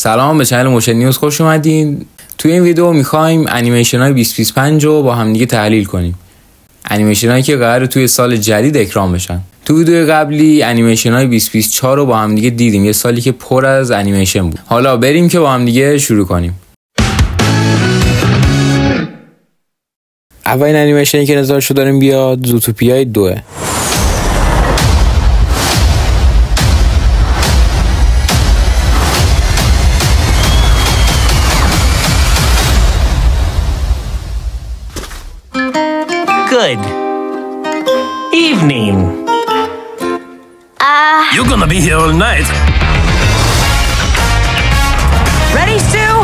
سلام، به چنل موشن نیوز خوش اومدین. توی این ویدیو میخوایم انیمیشن های 2025 رو با هم دیگه تحلیل کنیم. انیمیشن هایی که قراره توی سال جدید اکرام بشن. تو ویدیو قبلی انیمیشن های 2024 رو با هم دیگه دیدیم، یه سالی که پر از انیمیشن بود. حالا بریم که با هم دیگه شروع کنیم. اولین انیمیشنی که نظرشو داریم بیاد زوتوپیا 2. Good evening. You're gonna be here all night. Ready, Sue?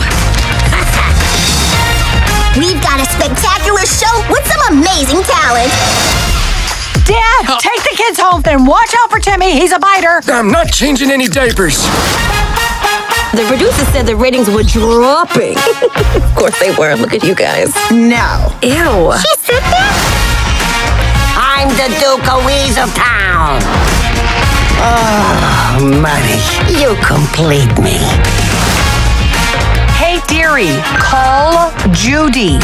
We've got a spectacular show with some amazing talent. Dad, take the kids home, then watch out for Timmy. He's a biter. I'm not changing any diapers. The producer said the ratings were dropping. Of course they were. Look at you guys. No. Ew. She said that? I'm the Duke of Weeze of town. Oh, money, you complete me. Hey, dearie, call Judy.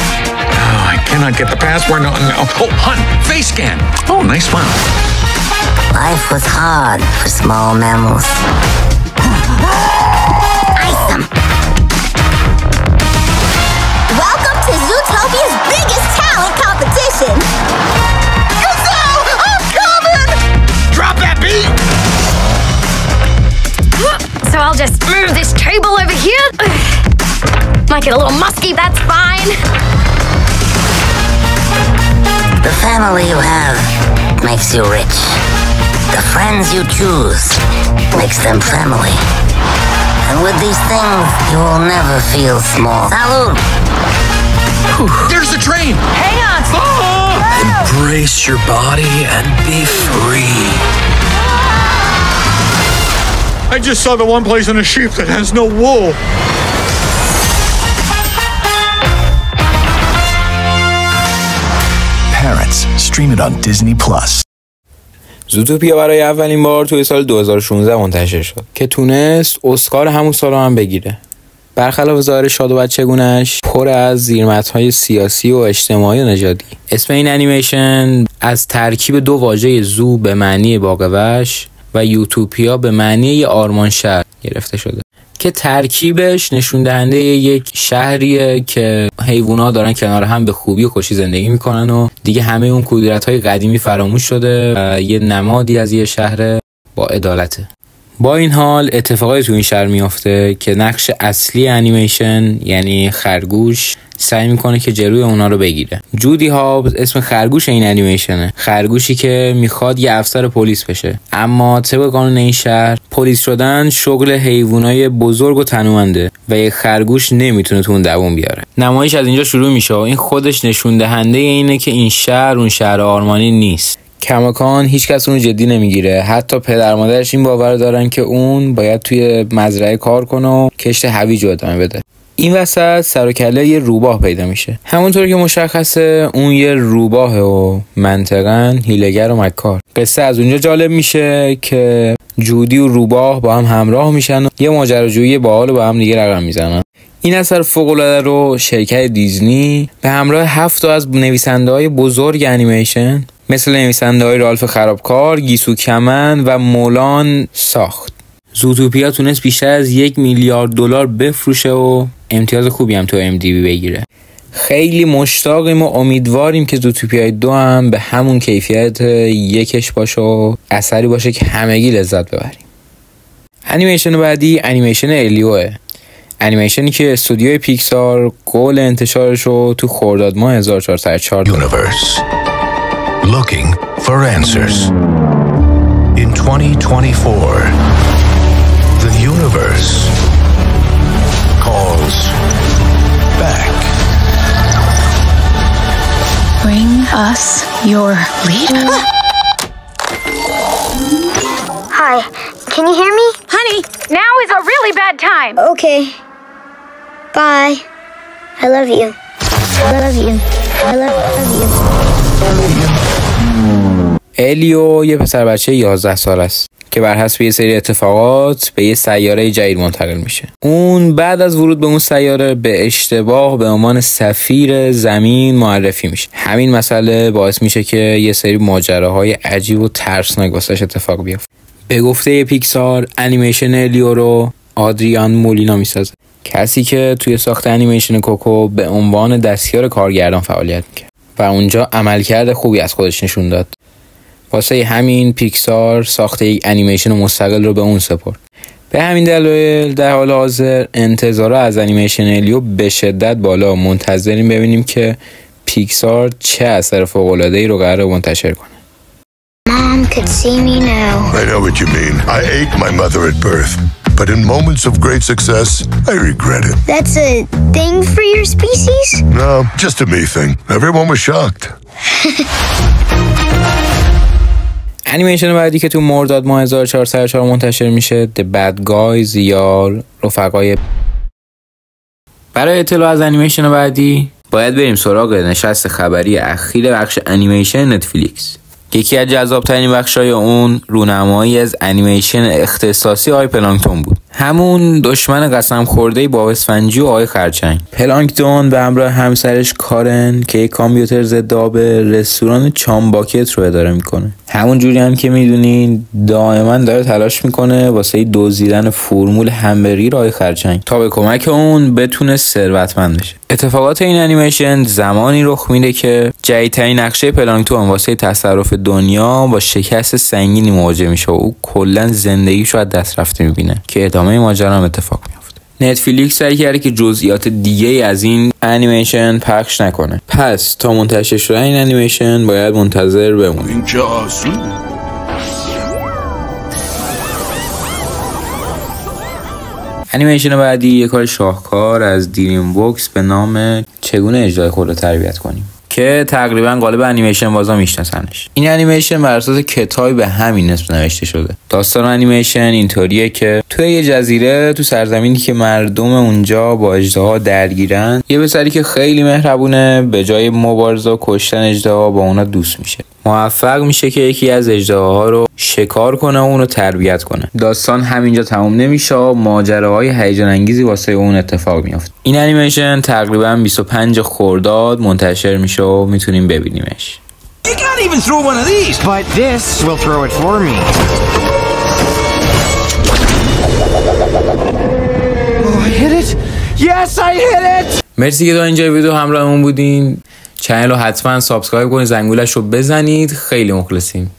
Oh, I cannot get the password. No. Oh, hun, face scan. Oh, nice smile. Life was hard for small mammals. Ice 'em. Welcome to Zootopia's biggest talent competition. Gazelle, I'm coming! Drop that beat! So I'll just move this table over here. Might get a little musky, that's fine. The family you have makes you rich. The friends you choose makes them family. And with these things, you will never feel small. Salud! There's the train! Hang on. Embrace your body and be free. I just saw the one place on a sheep that has no wool. Parents, stream it on Disney Plus. زوتوپیا برای اولین بار توی سال 2016 منتشر شد که تونست اسکار همون سال هم بگیره. برخلاف ظاهر شاد و بچگونش پر از زیرمتن‌های سیاسی و اجتماعی و نژادی. اسم این انیمیشن از ترکیب دو واژه زو به معنی باغ‌وحش و یوتوپیا به معنی آرمان شهر گرفته شده که ترکیبش نشون دهنده یک شهریه که حیوونا دارن کنار هم به خوبی و خوشی زندگی میکنن و دیگه همه اون کدورت‌های قدیمی فراموش شده و یه نمادی از یه شهر با عدالته. با این حال اتفاقی تو این شهر میافته که نقش اصلی انیمیشن یعنی خرگوش سعی میکنه که جلوی اونا رو بگیره. جودی هابز اسم خرگوش این انیمیشنه، خرگوشی که میخواد یه افسر پلیس بشه، اما طبق قانون این شهر پلیس شدن شغل حیوانای بزرگ و تنومنده و یه خرگوش نمیتونه تو اون دووم بیاره. نمایش از اینجا شروع میشه و این خودش نشون دهنده اینه که این شهر اون شهر آرمانی نیست. کماکان هیچ کس اون جدی نمیگیره، حتی پدر مادرش این باور دارن که اون باید توی مزرعه کار کنه و کشت هویج رو ادامه بده. این وسط سر و کله یه روباه پیدا میشه. همونطور که مشخصه اون یه روباهه و منطقاً هیله‌گر و مکار. قصه از اونجا جالب میشه که جودی و روباه با هم همراه میشن و یه ماجراجویی باحال با هم دیگه رقم میزنن. این اثر فوق‌العاده رو شرکت دیزنی به همراه 7 تا از نویسنده‌های بزرگ انیمیشن مثل نویسنده‌های رالف خرابکار، گیسو کمن و مولان ساخت. زوتوپیا تونست بیشتر از $1 میلیارد بفروشه و امتیاز خوبی هم تو MDB بگیره. خیلی مشتاقیم و امیدواریم که زوتوپیا 2 هم به همون کیفیت یکش باشه و اثری باشه که همگی لذت ببریم. انیمیشن بعدی انیمیشن الیوه. انیمیشنی که استودیوی پیکسار قول انتشارش رو تو خرداد ماه 1404 Universe. Looking for answers. In 2024, the universe calls back. Bring us your leader. Hi, can you hear me? Honey, now is a really bad time. Okay. Bye. I love you. I love you. I love you. الیو یه پسر بچه 11 ساله است که بر حسب یه سری اتفاقات به یه سیاره جدید منتقل میشه. اون بعد از ورود به اون سیاره به اشتباه به عنوان سفیر زمین معرفی میشه. همین مسئله باعث میشه که یه سری ماجراهای عجیب و ترسناک واسش اتفاق بیفته. به گفته پیکسار انیمیشن الیو رو آدریان مولینا میسازه، کسی که توی ساخت انیمیشن کوکو به عنوان دستیار کارگردان فعالیت میکرد و اونجا عملکرد خوبی از خودش نشون داد. واسه همین پیکسار ساخت یک انیمیشن مستقل رو به اون سپرد. به همین دلایل در حال حاضر انتظارا از انیمیشن الیو به شدت بالا. منتظریم ببینیم که پیکسار چه اثر فوق‌العاده‌ای رو قراره منتشر کنه. Mom could see me now. I know what you mean. I ate my mother at birth. But in moments of great success, I regret it. That's a thing for your species? No, just a me thing. Everyone was shocked. انیمیشن بعدی که تو مرداد ماه 1404 منتشر میشه The Bad Guys یا رفقای. برای اطلاع از انیمیشن بعدی باید بریم سراغ نشست خبری اخیر بخش انیمیشن نتفلیکس. یکی از جذاب‌ترین بخش‌های اون رونمایی از انیمیشن اختصاصی آقای پلانکتون بود. همون دشمن قسم خورده‌ای با اسفنجی و آقای خرچنگ. پلانکتون به همراه همسرش کارن که یک کامپیوتر ضد آب رستوران چامباکت رو اداره میکنه. همون جوری هم که میدونین دائما داره تلاش میکنه واسه دزدیدن فرمول همبرگر آقای خرچنگ تا به کمک اون بتونه ثروتمند بشه. اتفاقات این انیمیشن زمانی رخ میده که جدیدترین نقشه پلانکتون واسه تصرف دنیا با شکست سنگینی مواجه میشه و او کلا زندگیشو از دست رفته میبینه که ادامه ماجرا هم اتفاق میفته. نتفلیکس سعی کرده که جزئیات دیگه از این انیمیشن پخش نکنه. پس تا منتشر شدن این انیمیشن باید منتظر بمونیم. انیمیشن بعدی یک کار شاهکار از دریم بوکس به نام چگونه اجرای خود رو تربیت کنیم که تقریبا قالب انیمیشن بازا میشناسنش. این انیمیشن بر اساس کتابی به همین اسم نوشته شده. داستان انیمیشن اینطوریه که توی یه جزیره تو سرزمینی که مردم اونجا با اژدها درگیرن، یه پسری که خیلی مهربونه به جای مبارزه و کشتن اژدها با اونا دوست میشه. موفق میشه که یکی از اژدهاها رو شکار کنه و اون رو تربیت کنه. داستان همینجا تموم نمیشه و ماجراهای هیجان انگیزی واسه اون اتفاق میفته. این انیمیشن تقریبا 25 خرداد منتشر میشه و میتونیم ببینیمش. You can't even throw one of these, but this will throw it for me. Oh, I hit it. Yes, I hit it. مرسی که تا اینجا ویدیو همراهمون بودین. چنل رو حتما سابسکرایب کنید، زنگولش رو بزنید. خیلی مخلصیم.